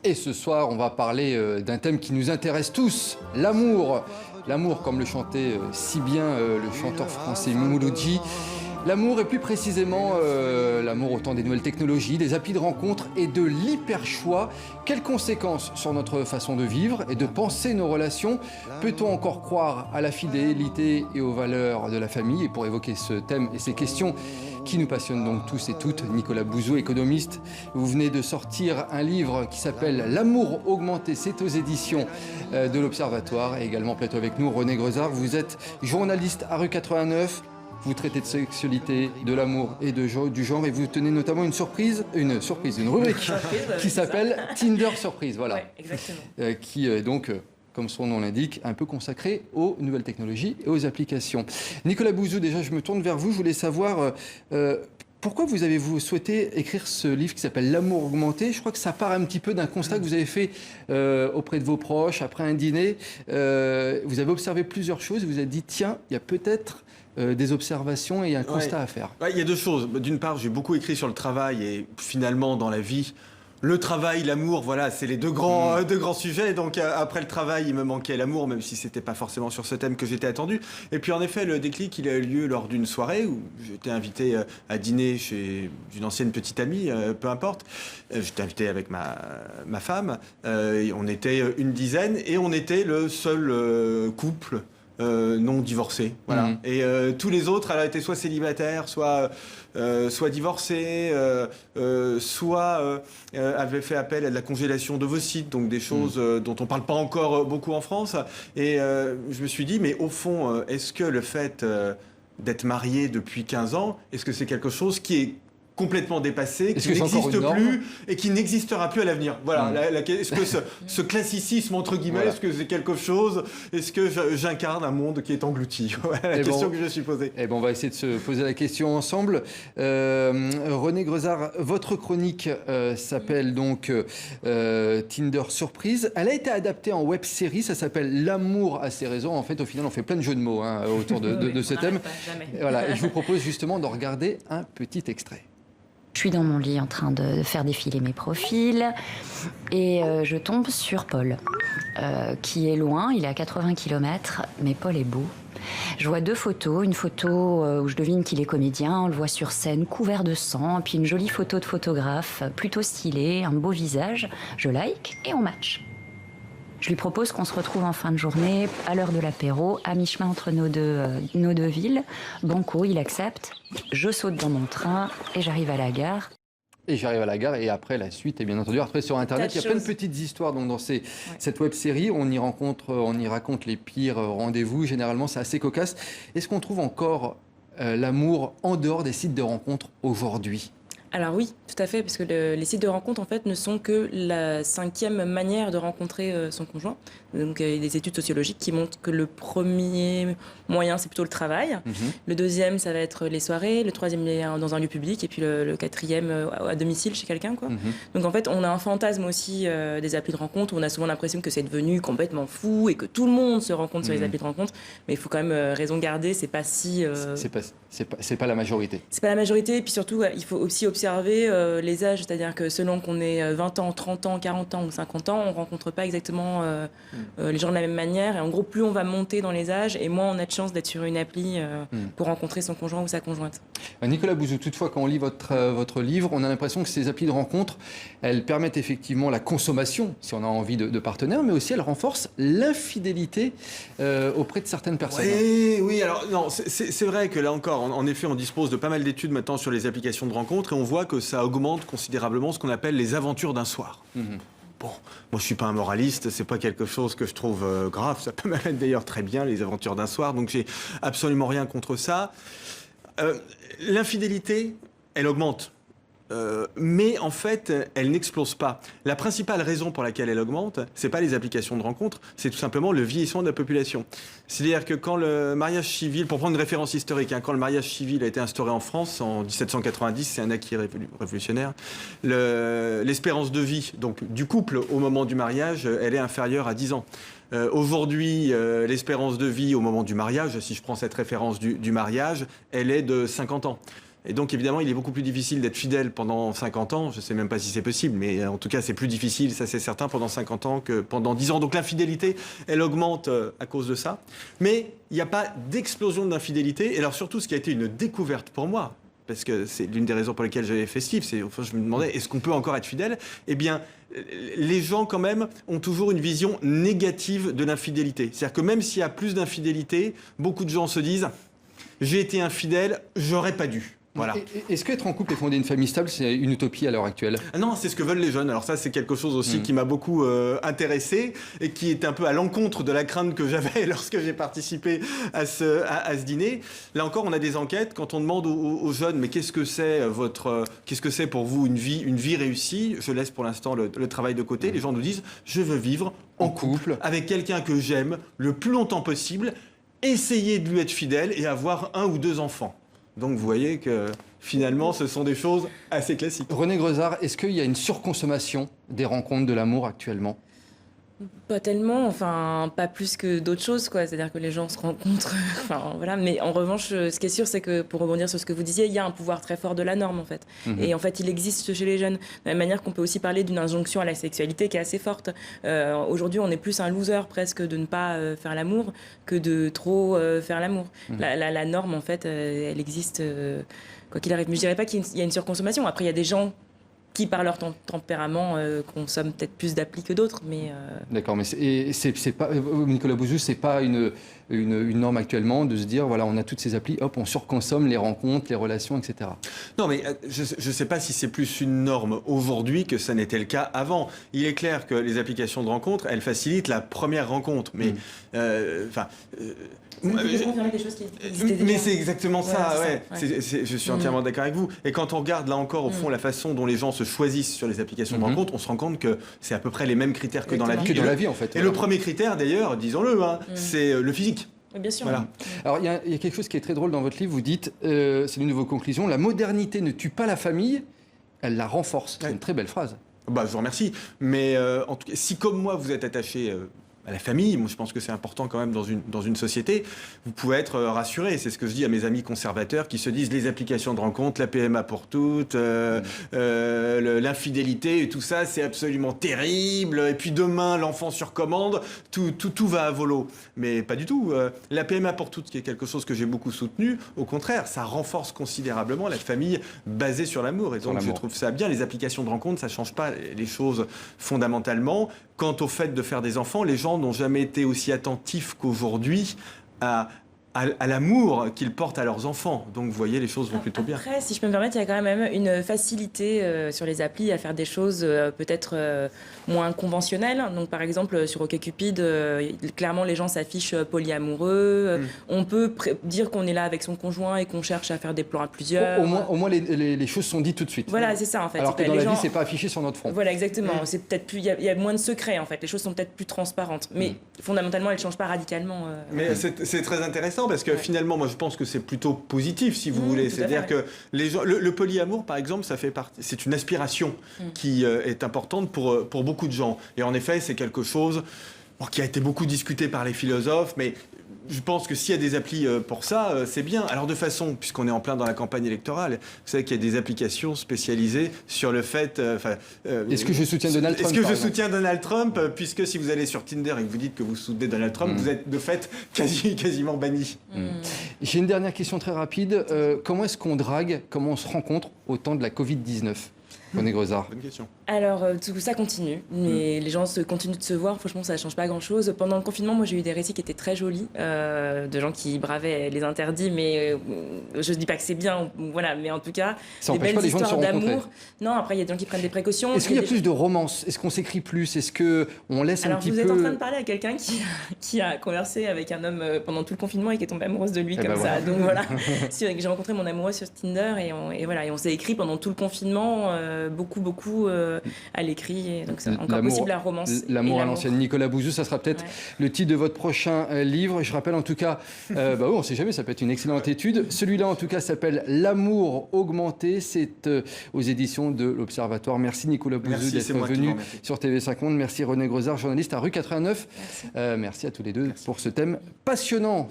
Et ce soir, on va parler d'un thème qui nous intéresse tous, l'amour. L'amour, comme le chantait si bien le chanteur français Mouloudji. L'amour et plus précisément l'amour au temps des nouvelles technologies, des applis de rencontre et de l'hyper-choix. Quelles conséquences sur notre façon de vivre et de penser nos relations? Peut-on encore croire à la fidélité et aux valeurs de la famille? Et pour évoquer ce thème et ces questions qui nous passionnent donc tous et toutes, Nicolas Bouzou, économiste, vous venez de sortir un livre qui s'appelle L'amour augmenté, c'est aux éditions de l'Observatoire. Et également plateau avec nous, René Grezard, vous êtes journaliste à Rue 89. Vous traitez de sexualité, de l'amour et du genre, et vous tenez notamment une rubrique qui s'appelle Tinder Surprise, voilà. Ouais, exactement. Qui est donc, comme son nom l'indique, un peu consacré aux nouvelles technologies et aux applications. Nicolas Bouzou, déjà, je me tourne vers vous. Je voulais savoir pourquoi vous avez souhaité écrire ce livre qui s'appelle L'amour augmenté. Je crois que ça part un petit peu d'un constat que vous avez fait auprès de vos proches, après un dîner. Vous avez observé plusieurs choses. Vous avez dit, tiens, il y a peut-être des observations et un constat à faire. Il y a deux choses. D'une part, j'ai beaucoup écrit sur le travail et finalement dans la vie, le travail, l'amour, voilà, c'est les deux grands sujets. Donc après le travail, il me manquait l'amour, même si c'était pas forcément sur ce thème que j'étais attendu. Et puis en effet, le déclic, il a eu lieu lors d'une soirée où j'étais invité à dîner chez une ancienne petite amie, peu importe. J'étais invité avec ma femme. On était une dizaine et on était le seul couple non divorcés, voilà. Et tous les autres, elle a été soit célibataire, soit divorcée, soit avait fait appel à de la congélation d'ovocytes, donc des choses dont on parle pas encore beaucoup en France. Et je me suis dit, mais au fond, est-ce que le fait d'être marié depuis 15 ans, est-ce que c'est quelque chose qui est complètement dépassé, qui n'existe plus et qui n'existera plus à l'avenir. Voilà. Est-ce que ce classicisme, entre guillemets, voilà. Est-ce que c'est quelque chose? Est-ce que j'incarne un monde qui est englouti? Voilà, la question que je me suis posée. Eh ben, on va essayer de se poser la question ensemble. René Grezard, votre chronique s'appelle donc Tinder Surprise. Elle a été adaptée en web-série, ça s'appelle L'amour a ses raisons. En fait, au final, on fait plein de jeux de mots autour de ce thème. Voilà, et je vous propose justement de regarder un petit extrait. Je suis dans mon lit en train de faire défiler mes profils et je tombe sur Paul, qui est loin, il est à 80 km, mais Paul est beau. Je vois deux photos, une photo où je devine qu'il est comédien, on le voit sur scène couvert de sang, puis une jolie photo de photographe, plutôt stylée, un beau visage. Je like et on match. Je lui propose qu'on se retrouve en fin de journée, à l'heure de l'apéro, à mi-chemin entre nos deux villes. Banco, il accepte. Je saute dans mon train et j'arrive à la gare. Et j'arrive à la gare et après la suite est bien entendu après sur Internet. Il y a plein de petites histoires donc dans cette web-série. On y raconte les pires rendez-vous. Généralement, c'est assez cocasse. Est-ce qu'on trouve encore l'amour en dehors des sites de rencontres aujourd'hui ? Alors oui, tout à fait, parce que les sites de rencontres, en fait, ne sont que la 5e manière de rencontrer son conjoint. Donc, il y a des études sociologiques qui montrent que le premier moyen, c'est plutôt le travail. Le deuxième, ça va être les soirées. Le troisième, dans un lieu public. Et puis le quatrième, à domicile, chez quelqu'un, quoi. Donc, en fait, on a un fantasme aussi des applis de rencontre où on a souvent l'impression que c'est devenu complètement fou et que tout le monde se rencontre sur les applis de rencontre. Mais il faut quand même raison garder, c'est pas si... C'est pas la majorité. C'est pas la majorité. Et puis surtout, il faut aussi observer les âges, c'est-à-dire que selon qu'on ait 20 ans, 30 ans, 40 ans ou 50 ans, on ne rencontre pas exactement les gens de la même manière. Et en gros, plus on va monter dans les âges et moins on a de chance d'être sur une appli pour rencontrer son conjoint ou sa conjointe. Nicolas Bouzou, toutefois, quand on lit votre livre, on a l'impression que ces applis de rencontre, elles permettent effectivement la consommation, si on a envie de partenaires, mais aussi elles renforcent l'infidélité auprès de certaines personnes. Oui, alors non, c'est vrai que là encore, en effet, on dispose de pas mal d'études maintenant sur les applications de rencontre et on voit que ça augmente considérablement ce qu'on appelle les aventures d'un soir. Bon, moi je suis pas un moraliste, c'est pas quelque chose que je trouve grave, ça peut m'aller d'ailleurs très bien les aventures d'un soir, donc j'ai absolument rien contre ça. L'infidélité, elle augmente. Mais en fait, elle n'explose pas. La principale raison pour laquelle elle augmente, c'est pas les applications de rencontre, c'est tout simplement le vieillissement de la population. C'est-à-dire que quand le mariage civil, pour prendre une référence historique, quand le mariage civil a été instauré en France en 1790, c'est un acquis révolutionnaire, l'espérance de vie donc, du couple au moment du mariage, elle est inférieure à 10 ans. Aujourd'hui, l'espérance de vie au moment du mariage, si je prends cette référence du mariage, elle est de 50 ans. Et donc évidemment, il est beaucoup plus difficile d'être fidèle pendant 50 ans. Je ne sais même pas si c'est possible, mais en tout cas, c'est plus difficile, ça c'est certain, pendant 50 ans que pendant 10 ans. Donc l'infidélité, elle augmente à cause de ça. Mais il n'y a pas d'explosion d'infidélité. Et alors surtout, ce qui a été une découverte pour moi, parce que c'est l'une des raisons pour lesquelles j'avais fait Steve, c'est, enfin, je me demandais, est-ce qu'on peut encore être fidèle? Eh bien, les gens, quand même, ont toujours une vision négative de l'infidélité. C'est-à-dire que même s'il y a plus d'infidélité, beaucoup de gens se disent « j'ai été infidèle, j'aurais pas dû ». Voilà. Est-ce qu'être en couple et fonder une famille stable, c'est une utopie à l'heure actuelle? Ah non, c'est ce que veulent les jeunes. Alors ça, c'est quelque chose aussi qui m'a beaucoup intéressé et qui est un peu à l'encontre de la crainte que j'avais lorsque j'ai participé à ce dîner. Là encore, on a des enquêtes. Quand on demande aux jeunes, mais qu'est-ce que c'est pour vous une vie réussie? Je laisse pour l'instant le travail de côté. Les gens nous disent, je veux vivre en couple avec quelqu'un que j'aime le plus longtemps possible, essayer de lui être fidèle et avoir 1 ou 2 enfants. Donc vous voyez que finalement, ce sont des choses assez classiques. René Grezard, est-ce qu'il y a une surconsommation des rencontres de l'amour actuellement? Pas tellement, enfin, pas plus que d'autres choses, quoi. C'est-à-dire que les gens se rencontrent, enfin, voilà. Mais en revanche, ce qui est sûr, c'est que, pour rebondir sur ce que vous disiez, il y a un pouvoir très fort de la norme, en fait. Et en fait, il existe chez les jeunes. De la même manière qu'on peut aussi parler d'une injonction à la sexualité qui est assez forte. Aujourd'hui, on est plus un loser, presque, de ne pas faire l'amour que de trop faire l'amour. La norme, en fait, elle existe, quoi qu'il arrive. Mais je dirais pas qu'il y a une surconsommation. Après, il y a des gens qui, par leur tempérament, consomment peut-être plus d'applis que d'autres, mais... D'accord, mais c'est pas, Nicolas Bouzou, c'est pas une norme actuellement de se dire, voilà, on a toutes ces applis, hop, on surconsomme les rencontres, les relations, etc. Non, mais je ne sais pas si c'est plus une norme aujourd'hui que ça n'était le cas avant. Il est clair que les applications de rencontres, elles facilitent la première rencontre, mais... Mais c'est exactement ça, ouais. Je suis entièrement d'accord avec vous. Et quand on regarde là encore au fond la façon dont les gens se choisissent sur les applications de rencontre, on se rend compte que c'est à peu près les mêmes critères que dans la vie. Que dans la vie, en fait. Et le premier critère, d'ailleurs, disons-le, c'est le physique. Bien sûr. Voilà. Alors, il y a quelque chose qui est très drôle dans votre livre. Vous dites, c'est l'une de vos conclusions, la modernité ne tue pas la famille, elle la renforce. C'est une très belle phrase. Bah, je vous remercie. Mais en tout cas, si comme moi, vous êtes attaché à la famille, moi je pense que c'est important quand même dans une société, vous pouvez être rassuré. C'est ce que je dis à mes amis conservateurs qui se disent les applications de rencontre, la PMA pour toutes, l'infidélité et tout ça, c'est absolument terrible. Et puis demain, l'enfant sur commande, tout va à volo. Mais pas du tout. La PMA pour toutes, qui est quelque chose que j'ai beaucoup soutenu, au contraire, ça renforce considérablement la famille basée sur l'amour. Et donc je trouve ça bien. Les applications de rencontre, ça ne change pas les choses fondamentalement. Quant au fait de faire des enfants, les gens n'ont jamais été aussi attentifs qu'aujourd'hui à l'amour qu'ils portent à leurs enfants. Donc, vous voyez, les choses vont plutôt bien. Après, si je peux me permettre, il y a quand même une facilité sur les applis à faire des choses peut-être moins conventionnelles. Donc, par exemple, sur OkCupid, clairement, les gens s'affichent polyamoureux. On peut dire qu'on est là avec son conjoint et qu'on cherche à faire des plans à plusieurs. Au moins les choses sont dites tout de suite. Voilà, c'est ça, en fait. Alors que dans les la gens... vie, c'est pas affiché sur notre front. Voilà, exactement. C'est peut-être plus... Il y a moins de secrets, en fait. Les choses sont peut-être plus transparentes. Mais fondamentalement, elles ne changent pas radicalement. Mais c'est très intéressant parce que finalement, moi, je pense que c'est plutôt positif, si vous voulez. C'est-à-dire que les gens, le polyamour, par exemple, ça fait partie. C'est une aspiration qui est importante pour beaucoup de gens. Et en effet, c'est quelque chose qui a été beaucoup discuté par les philosophes, mais je pense que s'il y a des applis pour ça, c'est bien. Alors de façon, puisqu'on est en plein dans la campagne électorale, vous savez qu'il y a des applications spécialisées sur le fait... est-ce que je soutiens Donald Trump? Est-ce que je soutiens Donald Trump? Puisque si vous allez sur Tinder et que vous dites que vous soutenez Donald Trump, vous êtes de fait quasiment banni. J'ai une dernière question très rapide. Comment est-ce qu'on drague, comment on se rencontre au temps de la Covid-19? René Grezard. Bonne question. Alors, tout ça continue, mais les gens continuent de se voir. Franchement, ça ne change pas grand-chose. Pendant le confinement, moi, j'ai eu des récits qui étaient très jolis, de gens qui bravaient les interdits, mais je ne dis pas que c'est bien, voilà, mais en tout cas, ça des belles pas les gens de histoires se rencontrer. d'amour. Non, après, il y a des gens qui prennent des précautions. Est-ce qu'il y a plus de romance? Est-ce qu'on s'écrit plus? Est-ce qu'on laisse un petit peu... Alors, vous êtes en train de parler à quelqu'un qui a conversé avec un homme pendant tout le confinement et qui est tombé amoureuse de lui comme ça. Donc voilà, j'ai rencontré mon amoureux sur Tinder et voilà, et on s'est écrit pendant tout le confinement, beaucoup à l'écrit. Et donc c'est encore possible la romance. L'amour à l'ancienne. Nicolas Bouzou, ça sera peut-être le titre de votre prochain livre. Je rappelle en tout cas, on ne sait jamais, ça peut être une excellente étude. Celui-là en tout cas s'appelle L'amour augmenté. C'est aux éditions de l'Observatoire. Merci Nicolas Bouzou d'être venu sur TV5 Monde. Merci René Grezard, journaliste à Rue 89. Merci à tous les deux pour ce thème passionnant.